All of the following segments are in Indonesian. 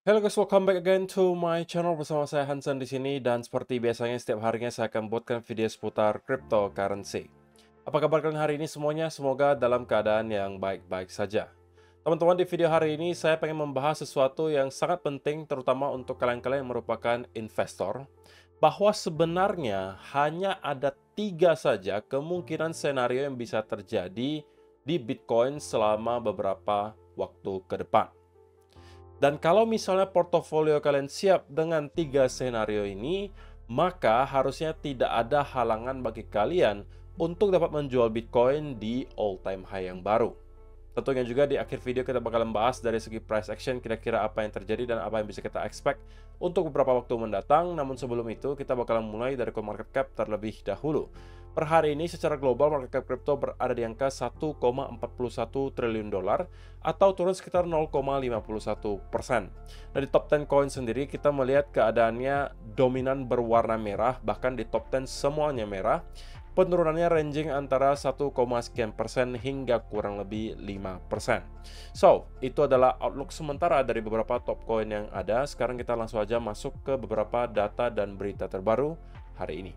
Hello guys, welcome back again to my channel bersama saya Hansen di sini dan seperti biasanya setiap harinya saya akan buatkan video seputar cryptocurrency. Apa kabar kalian hari ini semuanya? Semoga dalam keadaan yang baik-baik saja. Teman-teman, di video hari ini saya pengen membahas sesuatu yang sangat penting terutama untuk kalian-kalian yang merupakan investor, bahwa sebenarnya hanya ada 3 saja kemungkinan senario yang bisa terjadi di Bitcoin selama beberapa waktu ke depan. Dan kalau misalnya portofolio kalian siap dengan 3 senario ini, maka harusnya tidak ada halangan bagi kalian untuk dapat menjual Bitcoin di all-time high yang baru. Tentunya juga di akhir video kita bakal membahas dari segi price action kira-kira apa yang terjadi dan apa yang bisa kita expect untuk beberapa waktu mendatang. Namun sebelum itu kita bakalan mulai dari CoinMarketCap terlebih dahulu. Per hari ini secara global market cap kripto berada di angka 1,41 triliun dolar atau turun sekitar 0,51%. Nah, di top 10 coin sendiri kita melihat keadaannya dominan berwarna merah, bahkan di top 10 semuanya merah. Penurunannya ranging antara 1, sekian persen hingga kurang lebih 5%. So, itu adalah outlook sementara dari beberapa top coin yang ada. Sekarang kita langsung aja masuk ke beberapa data dan berita terbaru hari ini.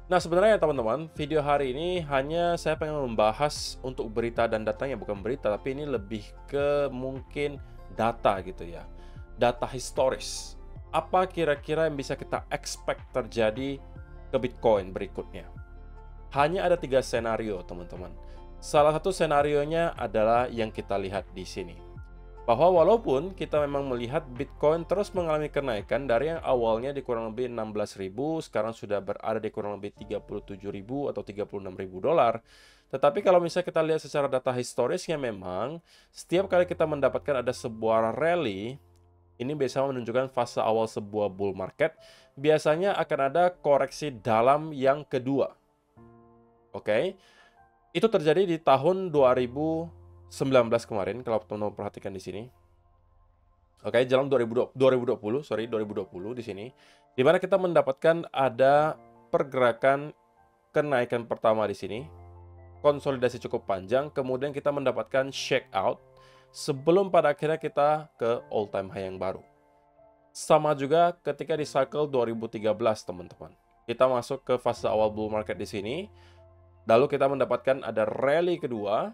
Nah, sebenarnya teman-teman, video hari ini hanya saya pengen membahas untuk berita dan datanya, bukan berita, tapi ini lebih ke mungkin data gitu ya. Data historis. Apa kira-kira yang bisa kita expect terjadi ke Bitcoin berikutnya? Hanya ada 3 senario, teman-teman. Salah satu senarionya adalah yang kita lihat di sini, bahwa walaupun kita memang melihat Bitcoin terus mengalami kenaikan dari yang awalnya di kurang lebih 16.000, sekarang sudah berada di kurang lebih 37.000 atau 36.000 dolar. Tetapi kalau misalnya kita lihat secara data historisnya, memang setiap kali kita mendapatkan ada sebuah rally, ini biasanya menunjukkan fase awal sebuah bull market, biasanya akan ada koreksi dalam yang kedua. Oke, itu terjadi di tahun 2019 kemarin, kalau teman-teman perhatikan di sini. Oke, jalan 2020 di sini, di mana kita mendapatkan ada pergerakan kenaikan pertama di sini, konsolidasi cukup panjang, kemudian kita mendapatkan shake out sebelum pada akhirnya kita ke all time high yang baru. Sama juga ketika di cycle 2013, teman-teman. Kita masuk ke fase awal bull market di sini, lalu kita mendapatkan ada rally kedua,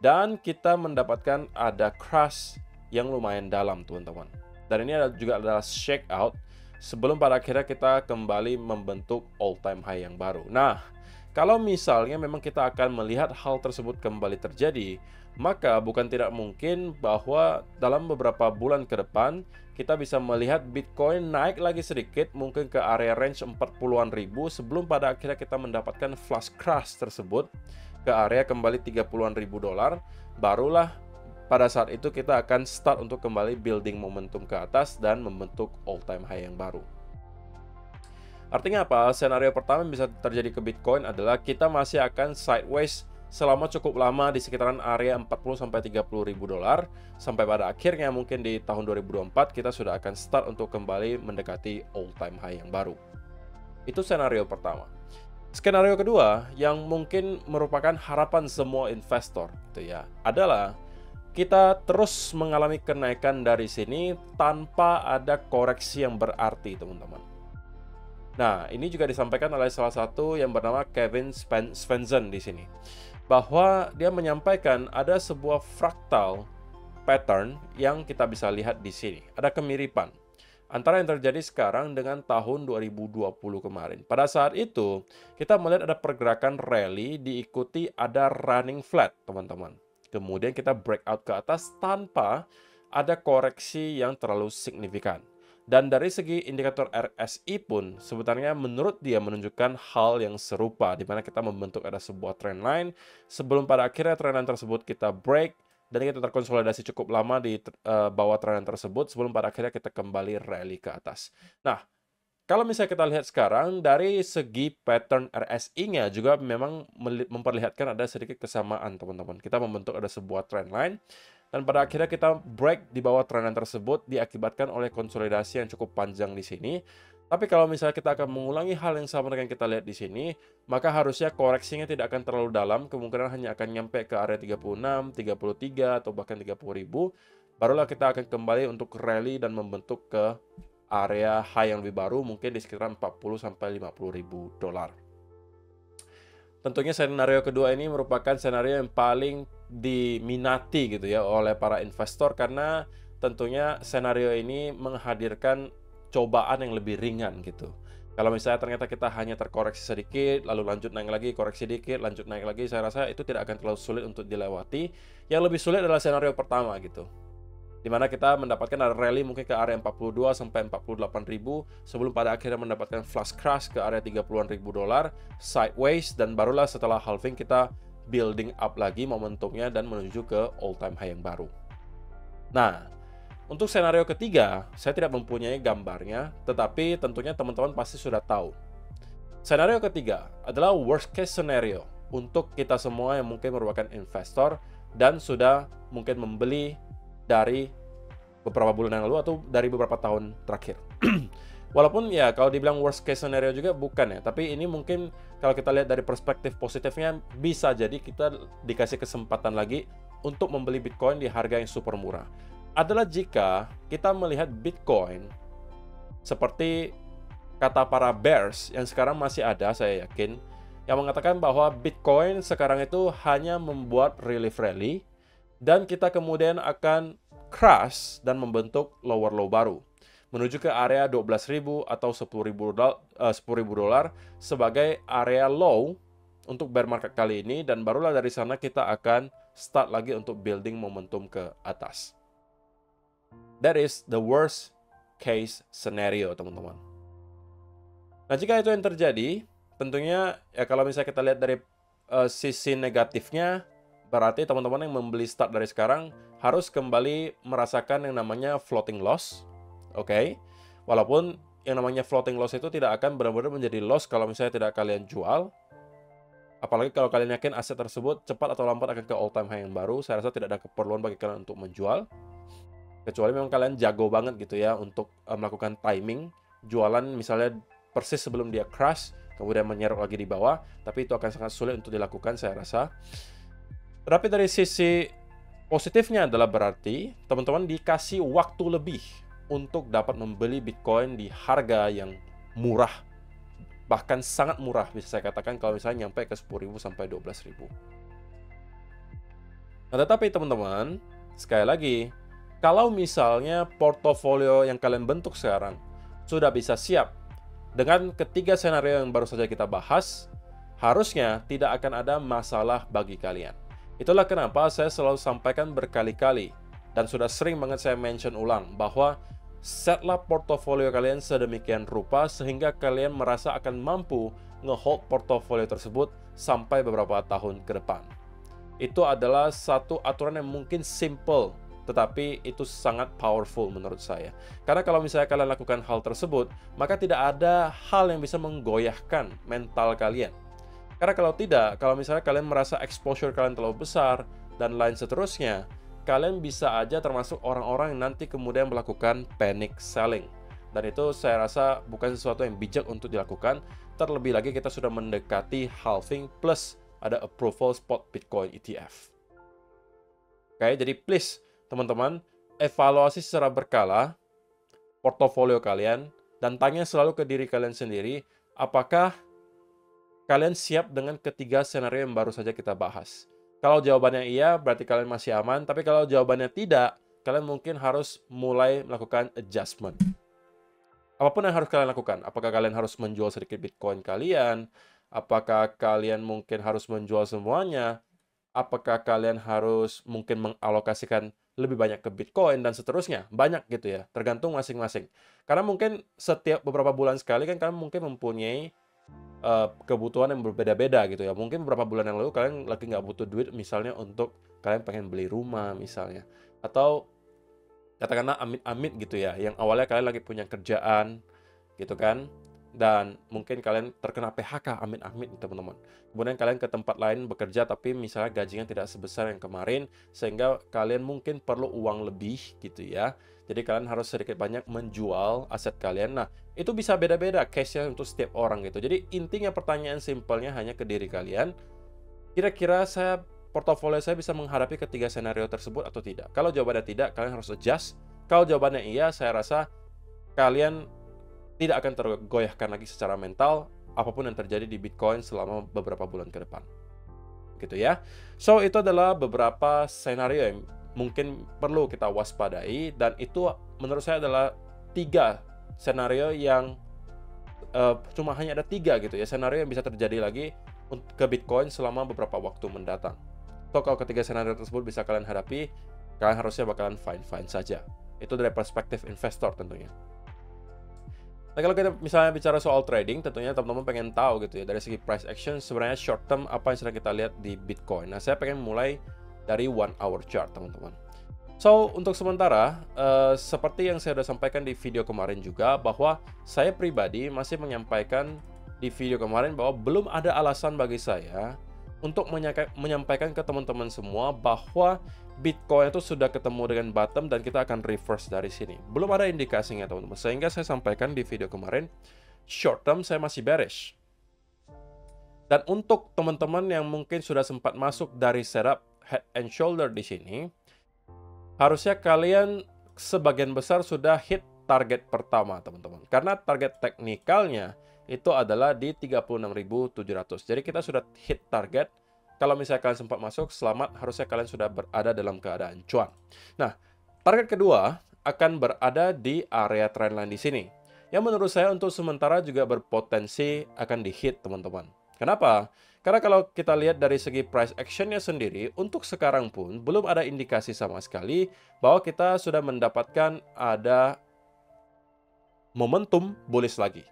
dan kita mendapatkan ada crash yang lumayan dalam, teman-teman. Dan ini juga adalah shake out sebelum pada akhirnya kita kembali membentuk all time high yang baru. Nah, kalau misalnya memang kita akan melihat hal tersebut kembali terjadi, maka bukan tidak mungkin bahwa dalam beberapa bulan ke depan kita bisa melihat Bitcoin naik lagi sedikit, mungkin ke area range 40-an ribu sebelum pada akhirnya kita mendapatkan flash crash tersebut ke area kembali 30-an ribu dolar. Barulah pada saat itu kita akan start untuk kembali building momentum ke atas dan membentuk all time high yang baru. Artinya apa? Senario pertama yang bisa terjadi ke Bitcoin adalah kita masih akan sideways selama cukup lama di sekitaran area 40-30 ribu dolar, sampai pada akhirnya mungkin di tahun 2024 kita sudah akan start untuk kembali mendekati all time high yang baru. Itu senario pertama. Skenario kedua yang mungkin merupakan harapan semua investor gitu ya, adalah kita terus mengalami kenaikan dari sini tanpa ada koreksi yang berarti, teman-teman. Nah, ini juga disampaikan oleh salah satu yang bernama Kevin Svensson di sini, bahwa dia menyampaikan ada sebuah fraktal pattern yang kita bisa lihat di sini. Ada kemiripan antara yang terjadi sekarang dengan tahun 2020 kemarin. Pada saat itu, kita melihat ada pergerakan rally diikuti ada running flat, teman-teman. Kemudian kita breakout ke atas tanpa ada koreksi yang terlalu signifikan. Dan dari segi indikator RSI pun, sebenarnya menurut dia menunjukkan hal yang serupa, di mana kita membentuk ada sebuah trendline, sebelum pada akhirnya trendline tersebut kita break, dan kita terkonsolidasi cukup lama di bawah trendline tersebut sebelum pada akhirnya kita kembali rally ke atas. Nah, kalau misalnya kita lihat sekarang dari segi pattern RSI-nya juga memang memperlihatkan ada sedikit kesamaan, teman-teman. Kita membentuk ada sebuah trendline dan pada akhirnya kita break di bawah trendline tersebut diakibatkan oleh konsolidasi yang cukup panjang di sini. Tapi kalau misalnya kita akan mengulangi hal yang sama dengan yang kita lihat di sini, maka harusnya koreksinya tidak akan terlalu dalam, kemungkinan hanya akan nyampe ke area 36, 33, atau bahkan 30 ribu. barulah kita akan kembali untuk rally dan membentuk ke area high yang lebih baru, mungkin di sekitar 40 sampai 50 ribu dolar. Tentunya senario kedua ini merupakan senario yang paling diminati gitu ya oleh para investor, karena tentunya senario ini menghadirkan cobaan yang lebih ringan gitu. Kalau misalnya ternyata kita hanya terkoreksi sedikit, lalu lanjut naik lagi, koreksi sedikit, lanjut naik lagi, saya rasa itu tidak akan terlalu sulit untuk dilewati. Yang lebih sulit adalah senario pertama gitu, di mana kita mendapatkan rally mungkin ke area 42 sampai 48 ribu sebelum pada akhirnya mendapatkan flash crash ke area 30-an ribu dolar sideways, dan barulah setelah halving kita building up lagi momentumnya dan menuju ke all time high yang baru. Nah, untuk senario ketiga, saya tidak mempunyai gambarnya, tetapi tentunya teman-teman pasti sudah tahu. Senario ketiga adalah worst case scenario untuk kita semua yang mungkin merupakan investor dan sudah mungkin membeli dari beberapa bulan yang lalu atau dari beberapa tahun terakhir. Walaupun ya kalau dibilang worst case scenario juga bukan ya, tapi ini mungkin kalau kita lihat dari perspektif positifnya, bisa jadi kita dikasih kesempatan lagi untuk membeli Bitcoin di harga yang super murah. Adalah jika kita melihat Bitcoin seperti kata para bears yang sekarang masih ada, saya yakin, yang mengatakan bahwa Bitcoin sekarang itu hanya membuat relief rally dan kita kemudian akan crash dan membentuk lower low baru menuju ke area 12.000 atau 10.000 dolar sebagai area low untuk bear market kali ini, dan barulah dari sana kita akan start lagi untuk building momentum ke atas. That is the worst case scenario, teman-teman. Nah, jika itu yang terjadi, tentunya ya kalau misalnya kita lihat dari sisi negatifnya, berarti teman-teman yang membeli start dari sekarang harus kembali merasakan yang namanya floating loss. Oke. Walaupun yang namanya floating loss itu tidak akan benar-benar menjadi loss kalau misalnya tidak kalian jual. Apalagi kalau kalian yakin aset tersebut cepat atau lambat akan ke all time high yang baru, saya rasa tidak ada keperluan bagi kalian untuk menjual. Kecuali memang kalian jago banget gitu ya untuk melakukan timing jualan misalnya persis sebelum dia crash kemudian menyerok lagi di bawah, tapi itu akan sangat sulit untuk dilakukan saya rasa. Tapi dari sisi positifnya adalah berarti teman-teman dikasih waktu lebih untuk dapat membeli Bitcoin di harga yang murah, bahkan sangat murah bisa saya katakan kalau misalnya nyampe ke 10.000 sampai 12.000. Nah, tetapi teman-teman, sekali lagi, kalau misalnya portofolio yang kalian bentuk sekarang sudah bisa siap dengan ketiga senario yang baru saja kita bahas, harusnya tidak akan ada masalah bagi kalian. Itulah kenapa saya selalu sampaikan berkali-kali dan sudah sering banget saya mention ulang bahwa setlah portofolio kalian sedemikian rupa sehingga kalian merasa akan mampu nge-hold portofolio tersebut sampai beberapa tahun ke depan. Itu adalah satu aturan yang mungkin simple, tetapi itu sangat powerful menurut saya. Karena kalau misalnya kalian lakukan hal tersebut, maka tidak ada hal yang bisa menggoyahkan mental kalian. Karena kalau tidak, kalau misalnya kalian merasa exposure kalian terlalu besar, dan lain seterusnya, kalian bisa aja termasuk orang-orang yang nanti kemudian melakukan panic selling. Dan itu saya rasa bukan sesuatu yang bijak untuk dilakukan, terlebih lagi kita sudah mendekati halving plus ada approval spot Bitcoin ETF. Oke, jadi please, teman-teman, evaluasi secara berkala portofolio kalian dan tanya selalu ke diri kalian sendiri, apakah kalian siap dengan ketiga skenario yang baru saja kita bahas? Kalau jawabannya iya, berarti kalian masih aman. Tapi kalau jawabannya tidak, kalian mungkin harus mulai melakukan adjustment. Apapun yang harus kalian lakukan. Apakah kalian harus menjual sedikit Bitcoin kalian? Apakah kalian mungkin harus menjual semuanya? Apakah kalian harus mungkin mengalokasikan lebih banyak ke Bitcoin dan seterusnya? Banyak gitu ya, tergantung masing-masing. Karena mungkin setiap beberapa bulan sekali kan kalian mungkin mempunyai kebutuhan yang berbeda-beda gitu ya. Mungkin beberapa bulan yang lalu kalian lagi nggak butuh duit misalnya untuk kalian pengen beli rumah misalnya. Atau katakanlah amit-amit gitu ya, yang awalnya kalian lagi punya kerjaan gitu kan. Dan mungkin kalian terkena PHK, amit-amit teman-teman. Kemudian kalian ke tempat lain bekerja, tapi misalnya gajinya tidak sebesar yang kemarin, sehingga kalian mungkin perlu uang lebih gitu ya. Jadi kalian harus sedikit banyak menjual aset kalian. Nah, itu bisa beda-beda case-nya untuk setiap orang gitu. Jadi intinya pertanyaan simpelnya hanya ke diri kalian. Kira-kira saya portofolio saya bisa menghadapi ketiga senario tersebut atau tidak? Kalau jawabannya tidak, kalian harus adjust. Kalau jawabannya iya, saya rasa kalian tidak akan tergoyahkan lagi secara mental apapun yang terjadi di Bitcoin selama beberapa bulan ke depan. Gitu ya. So, itu adalah beberapa senario yang mungkin perlu kita waspadai, dan itu menurut saya adalah 3 senario yang cuma hanya ada 3 gitu ya, senario yang bisa terjadi lagi ke Bitcoin selama beberapa waktu mendatang. So, kalau ketiga senario tersebut bisa kalian hadapi, kalian harusnya bakalan fine-fine saja. Itu dari perspektif investor tentunya. Nah, kalau kita misalnya bicara soal trading, tentunya teman-teman pengen tahu gitu ya, dari segi price action, sebenarnya short term apa yang sedang kita lihat di Bitcoin. Nah, saya pengen mulai dari 1 hour chart, teman-teman. So, untuk sementara, seperti yang saya sudah sampaikan di video kemarin juga, bahwa saya pribadi masih menyampaikan di video kemarin bahwa belum ada alasan bagi saya untuk menyampaikan ke teman-teman semua bahwa Bitcoin itu sudah ketemu dengan bottom dan kita akan reverse dari sini. Belum ada indikasinya, teman-teman. Sehingga saya sampaikan di video kemarin, short term saya masih bearish. Dan untuk teman-teman yang mungkin sudah sempat masuk dari setup head and shoulder di sini, harusnya kalian sebagian besar sudah hit target pertama, teman-teman. Karena target teknikalnya itu adalah di 36.700. Jadi kita sudah hit target. Kalau misalnya kalian sempat masuk, selamat, harusnya kalian sudah berada dalam keadaan cuan. Nah, target kedua akan berada di area trendline di sini, yang menurut saya untuk sementara juga berpotensi akan di-hit, teman-teman. Kenapa? Karena kalau kita lihat dari segi price action-nya sendiri, untuk sekarang pun belum ada indikasi sama sekali bahwa kita sudah mendapatkan ada momentum bullish lagi.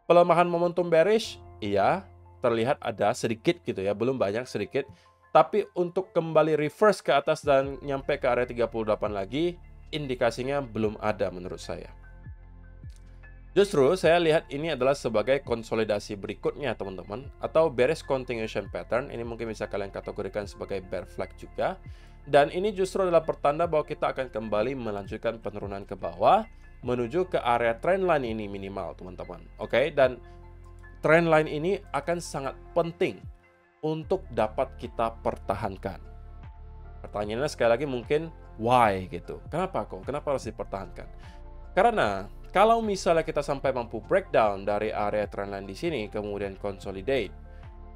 Pelemahan momentum bearish, iya, terlihat ada sedikit gitu ya, belum banyak, sedikit. Tapi untuk kembali reverse ke atas dan nyampe ke area 38 lagi, indikasinya belum ada menurut saya. Justru saya lihat ini adalah sebagai konsolidasi berikutnya, teman-teman, atau bearish continuation pattern. Ini mungkin bisa kalian kategorikan sebagai bear flag juga. Dan ini justru adalah pertanda bahwa kita akan kembali melanjutkan penurunan ke bawah menuju ke area trendline ini minimal, teman-teman. Oke, dan trendline ini akan sangat penting untuk dapat kita pertahankan. Pertanyaannya sekali lagi mungkin why gitu. Kenapa kok? Kenapa harus dipertahankan? Karena kalau misalnya kita sampai mampu breakdown dari area trendline di sini kemudian consolidate,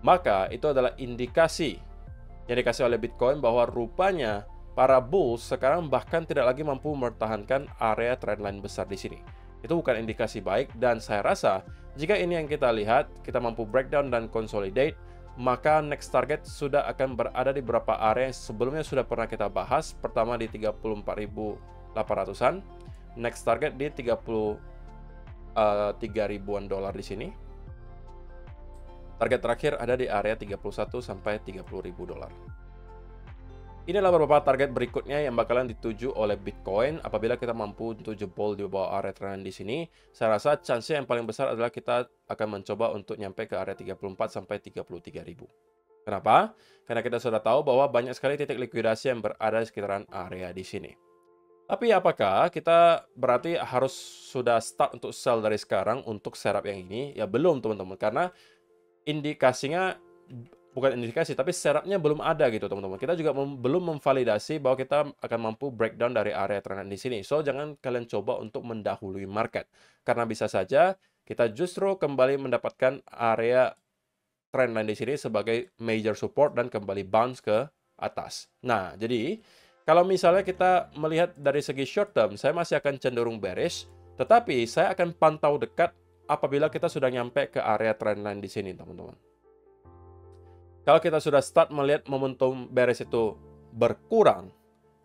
maka itu adalah indikasi yang dikasih oleh Bitcoin bahwa rupanya para bulls sekarang bahkan tidak lagi mampu mempertahankan area trendline besar di sini. Itu bukan indikasi baik, dan saya rasa jika ini yang kita lihat, kita mampu breakdown dan consolidate, maka next target sudah akan berada di beberapa area yang sebelumnya sudah pernah kita bahas. Pertama di 34.800-an, next target di 33.000-an dolar di sini. Target terakhir ada di area 31 sampai 30.000 dolar. Inilah beberapa target berikutnya yang bakalan dituju oleh Bitcoin apabila kita mampu untuk jebol di bawah area trend di sini. Saya rasa chance yang paling besar adalah kita akan mencoba untuk nyampe ke area 34 sampai 33.000. Kenapa? Karena kita sudah tahu bahwa banyak sekali titik likuidasi yang berada di sekitaran area di sini. Tapi apakah kita berarti harus sudah start untuk sell dari sekarang untuk setup yang ini? Ya belum, teman-teman, karena indikasinya bukan indikasi, tapi setupnya belum ada gitu, teman-teman. Kita juga belum memvalidasi bahwa kita akan mampu breakdown dari area trend di sini. So, jangan kalian coba untuk mendahului market. Karena bisa saja kita justru kembali mendapatkan area trendline di sini sebagai major support dan kembali bounce ke atas. Nah, jadi kalau misalnya kita melihat dari segi short term, saya masih akan cenderung bearish, tetapi saya akan pantau dekat apabila kita sudah nyampe ke area trendline di sini, teman-teman. Kalau kita sudah start melihat momentum bearish itu berkurang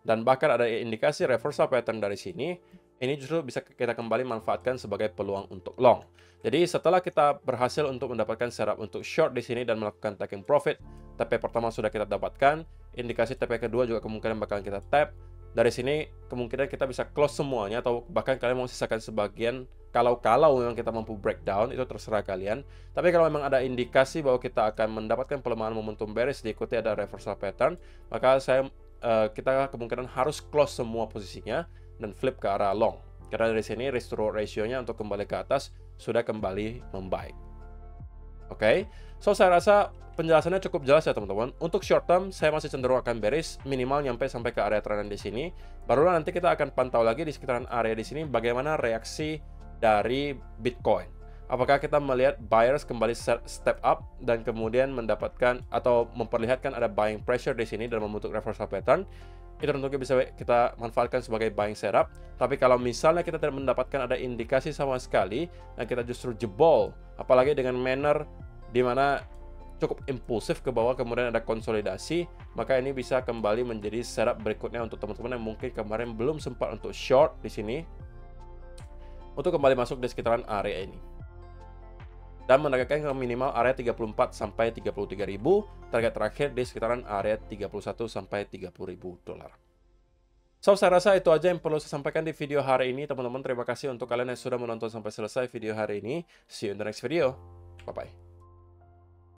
dan bahkan ada indikasi reversal pattern dari sini, ini justru bisa kita kembali manfaatkan sebagai peluang untuk long. Jadi setelah kita berhasil untuk mendapatkan setup untuk short di sini dan melakukan taking profit, TP pertama sudah kita dapatkan, indikasi TP kedua juga kemungkinan bakalan kita tap. Dari sini kemungkinan kita bisa close semuanya, atau bahkan kalian mau sisakan sebagian. Kalau memang kita mampu breakdown, itu terserah kalian. Tapi kalau memang ada indikasi bahwa kita akan mendapatkan pelemahan momentum bearish diikuti ada reversal pattern, maka kita kemungkinan harus close semua posisinya dan flip ke arah long. Karena dari sini risk to reward ratio-nya untuk kembali ke atas sudah kembali membaik. Oke, so saya rasa penjelasannya cukup jelas ya teman-teman. Untuk short term, saya masih cenderung akan bearish, minimal nyampe sampai ke area trend di sini. Barulah nanti kita akan pantau lagi di sekitaran area di sini bagaimana reaksi dari Bitcoin. Apakah kita melihat buyers kembali step up dan kemudian mendapatkan atau memperlihatkan ada buying pressure di sini dan membentuk reversal pattern? Itu tentunya bisa kita manfaatkan sebagai buying setup. Tapi kalau misalnya kita tidak mendapatkan ada indikasi sama sekali dan kita justru jebol, apalagi dengan manner di mana cukup impulsif ke bawah kemudian ada konsolidasi, maka ini bisa kembali menjadi setup berikutnya untuk teman-teman yang mungkin kemarin belum sempat untuk short di sini untuk kembali masuk di sekitaran area ini dan menargetkan ke minimal area 34 sampai 33.000, target terakhir di sekitaran area 31 sampai 30.000 dolar. So, saya rasa itu aja yang perlu saya sampaikan di video hari ini, teman-teman. Terima kasih untuk kalian yang sudah menonton sampai selesai video hari ini. See you in the next video. Bye-bye.